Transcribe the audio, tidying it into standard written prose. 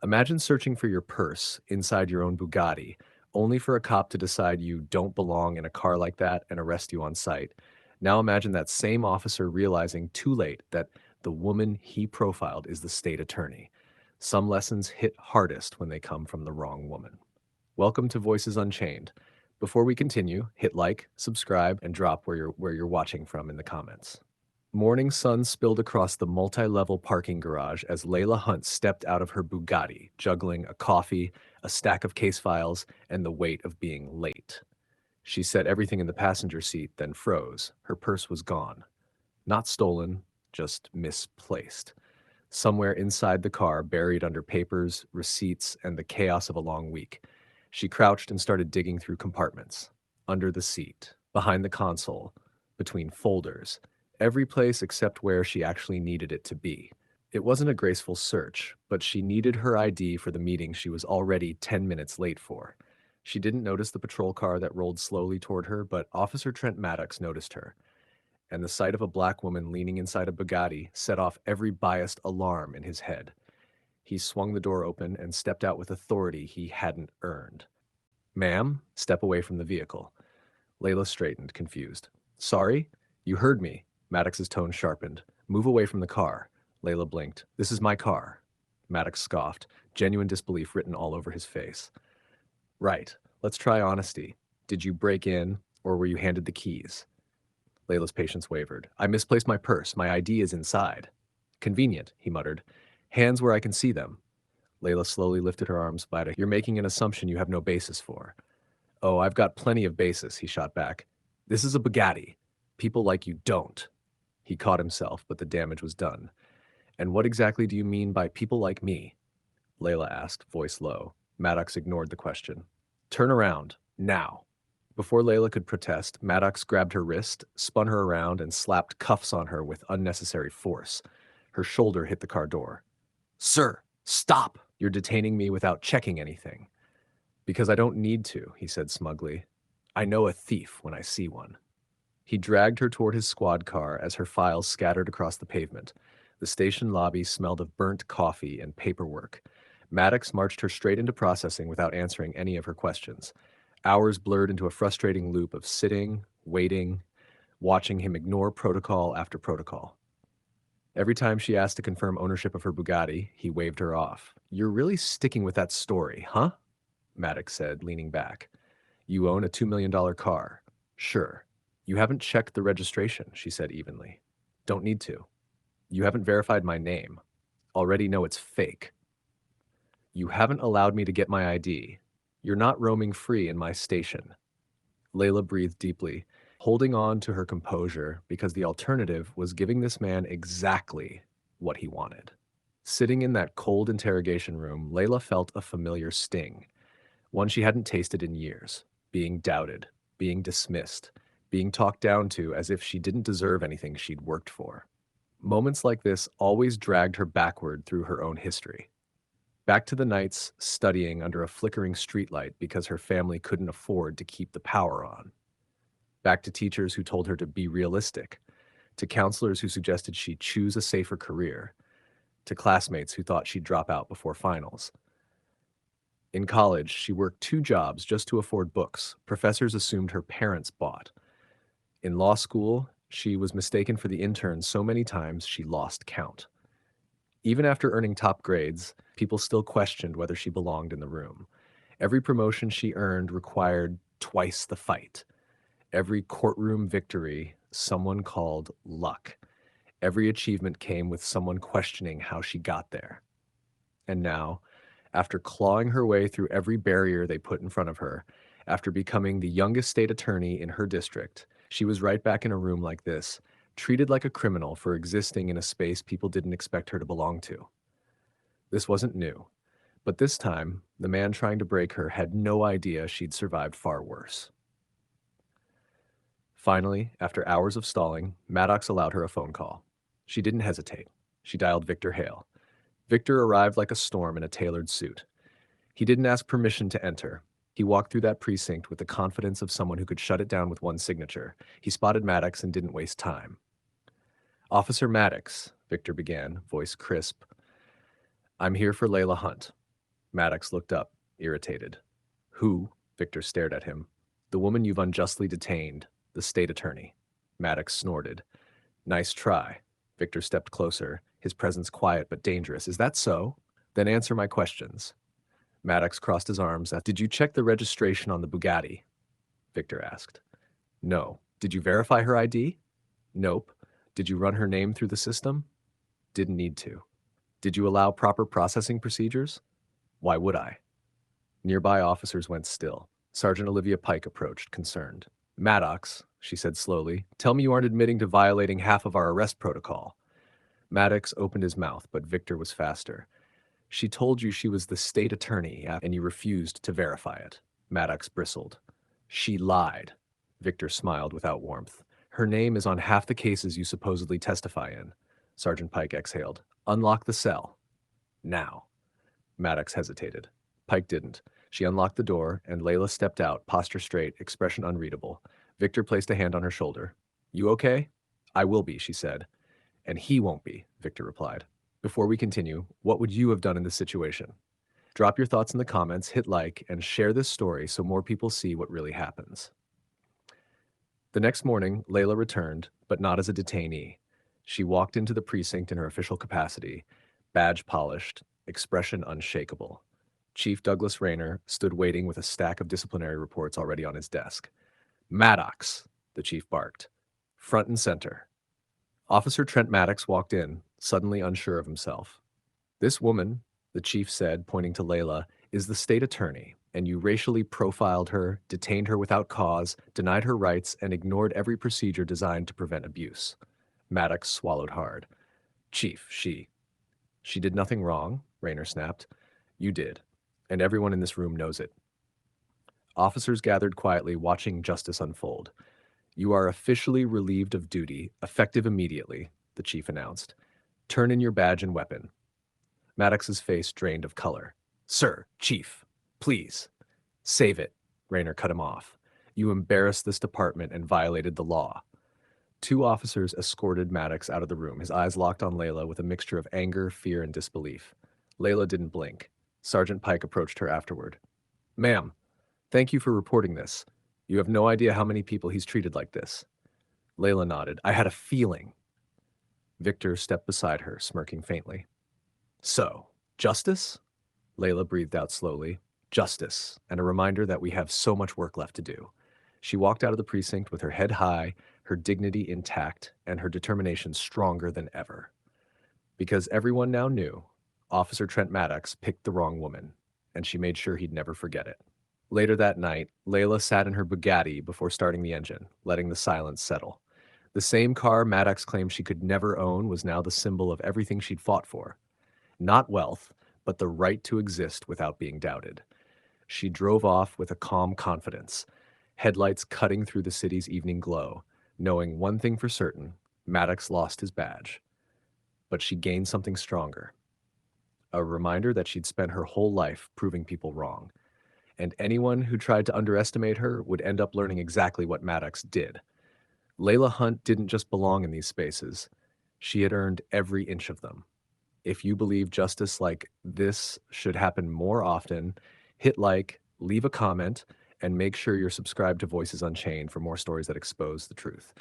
Imagine searching for your purse inside your own Bugatti, only for a cop to decide you don't belong in a car like that and arrest you on sight. Now imagine that same officer realizing too late that the woman he profiled is the state attorney. Some lessons hit hardest when they come from the wrong woman. Welcome to Voices Unchained. Before we continue, hit like, subscribe, and drop where you're watching from in the comments. Morning sun spilled across the multi-level parking garage as Layla Hunt stepped out of her Bugatti, juggling a coffee, a stack of case files, and the weight of being late. She set everything in the passenger seat, then froze. Her purse was gone. Not stolen, just misplaced. Somewhere inside the car, buried under papers, receipts, and the chaos of a long week. She crouched and started digging through compartments. Under the seat, behind the console, between folders, every place except where she actually needed it to be. It wasn't a graceful search, but she needed her ID for the meeting she was already 10 minutes late for. She didn't notice the patrol car that rolled slowly toward her, but Officer Trent Maddox noticed her, and the sight of a black woman leaning inside a Bugatti set off every biased alarm in his head. He swung the door open and stepped out with authority he hadn't earned. "Ma'am, step away from the vehicle." Layla straightened, confused. "Sorry? You heard me." Maddox's tone sharpened. "Move away from the car." Layla blinked. "This is my car." Maddox scoffed, genuine disbelief written all over his face. "Right. Let's try honesty. Did you break in, or were you handed the keys?" Layla's patience wavered. "I misplaced my purse. My ID is inside." "Convenient," he muttered. "Hands where I can see them." Layla slowly lifted her arms wide. "You're making an assumption you have no basis for." "Oh, I've got plenty of basis," he shot back. "This is a Bugatti. People like you don't." He caught himself, but the damage was done. "And what exactly do you mean by people like me?" Layla asked, voice low. Maddox ignored the question. "Turn around, now." Before Layla could protest, Maddox grabbed her wrist, spun her around, and slapped cuffs on her with unnecessary force. Her shoulder hit the car door. "Sir, stop! You're detaining me without checking anything." "Because I don't need to," he said smugly. "I know a thief when I see one." He dragged her toward his squad car as her files scattered across the pavement. The station lobby smelled of burnt coffee and paperwork. Maddox marched her straight into processing without answering any of her questions. Hours blurred into a frustrating loop of sitting, waiting, watching him ignore protocol after protocol. Every time she asked to confirm ownership of her Bugatti, he waved her off. "You're really sticking with that story, huh?" Maddox said, leaning back. "You own a $2 million car." "Sure." "You haven't checked the registration," she said evenly. "Don't need to." "You haven't verified my name." "Already know it's fake." "You haven't allowed me to get my ID. You're not roaming free in my station." Layla breathed deeply, holding on to her composure because the alternative was giving this man exactly what he wanted. Sitting in that cold interrogation room, Layla felt a familiar sting, one she hadn't tasted in years: being doubted, being dismissed, being talked down to as if she didn't deserve anything she'd worked for. Moments like this always dragged her backward through her own history. Back to the nights studying under a flickering streetlight because her family couldn't afford to keep the power on. Back to teachers who told her to be realistic, to counselors who suggested she choose a safer career, to classmates who thought she'd drop out before finals. In college, she worked 2 jobs just to afford books professors assumed her parents bought. In law school, she was mistaken for the intern so many times she lost count. Even after earning top grades, people still questioned whether she belonged in the room. Every promotion she earned required twice the fight. Every courtroom victory, someone called luck. Every achievement came with someone questioning how she got there. And now, after clawing her way through every barrier they put in front of her, after becoming the youngest state attorney in her district, she was right back in a room like this, treated like a criminal for existing in a space people didn't expect her to belong to. This wasn't new, but this time, the man trying to break her had no idea she'd survived far worse. Finally, after hours of stalling, Maddox allowed her a phone call. She didn't hesitate. She dialed Victor Hale. Victor arrived like a storm in a tailored suit. He didn't ask permission to enter. He walked through that precinct with the confidence of someone who could shut it down with one signature. He spotted Maddox and didn't waste time. "Officer Maddox," Victor began, voice crisp. "I'm here for Layla Hunt." Maddox looked up, irritated. Who? Victor stared at him. The woman you've unjustly detained, the state attorney. Maddox snorted. Nice try. Victor stepped closer, his presence quiet but dangerous. Is that so? Then answer my questions. Maddox crossed his arms. Did you check the registration on the Bugatti? Victor asked. No. Did you verify her ID? Nope. Did you run her name through the system? Didn't need to. Did you allow proper processing procedures? Why would I? Nearby officers went still. Sergeant Olivia Pike approached, concerned. Maddox, she said slowly, tell me you aren't admitting to violating half of our arrest protocol. Maddox opened his mouth, but Victor was faster. She told you she was the state attorney, and you refused to verify it. Maddox bristled. She lied. Victor smiled without warmth. Her name is on half the cases you supposedly testify in. Sergeant Pike exhaled. Unlock the cell. Now. Maddox hesitated. Pike didn't. She unlocked the door, and Layla stepped out, posture straight, expression unreadable. Victor placed a hand on her shoulder. You okay? I will be, she said. And he won't be, Victor replied. Before we continue, what would you have done in this situation? Drop your thoughts in the comments, hit like, and share this story so more people see what really happens. The next morning, Layla returned, but not as a detainee. She walked into the precinct in her official capacity, badge polished, expression unshakable. Chief Douglas Rayner stood waiting with a stack of disciplinary reports already on his desk. Maddox, the chief barked. Front and center. Officer Trent Maddox walked in, suddenly unsure of himself. This woman, the chief said, pointing to Layla, is the state attorney, and you racially profiled her, detained her without cause, denied her rights, and ignored every procedure designed to prevent abuse. Maddox swallowed hard. Chief, she did nothing wrong, Rayner snapped. You did, and everyone in this room knows it. Officers gathered quietly, watching justice unfold. You are officially relieved of duty, effective immediately, the chief announced. Turn in your badge and weapon. Maddox's face drained of color. Sir, chief, please. Save it, Rayner cut him off. You embarrassed this department and violated the law. Two officers escorted Maddox out of the room, his eyes locked on Layla with a mixture of anger, fear, and disbelief. Layla didn't blink. Sergeant Pike approached her afterward. Ma'am, thank you for reporting this. You have no idea how many people he's treated like this. Layla nodded. I had a feeling. Victor stepped beside her, smirking faintly. So, justice? Layla breathed out slowly. Justice, and a reminder that we have so much work left to do. She walked out of the precinct with her head high, her dignity intact, and her determination stronger than ever. Because everyone now knew, Officer Trent Maddox picked the wrong woman, and she made sure he'd never forget it. Later that night, Layla sat in her Bugatti before starting the engine, letting the silence settle. The same car Maddox claimed she could never own was now the symbol of everything she'd fought for. Not wealth, but the right to exist without being doubted. She drove off with a calm confidence, headlights cutting through the city's evening glow, knowing one thing for certain, Maddox lost his badge. But she gained something stronger. A reminder that she'd spent her whole life proving people wrong. And anyone who tried to underestimate her would end up learning exactly what Maddox did. Layla Hunt didn't just belong in these spaces. She had earned every inch of them. If you believe justice like this should happen more often, hit like, leave a comment, and make sure you're subscribed to Voices Unchained for more stories that expose the truth.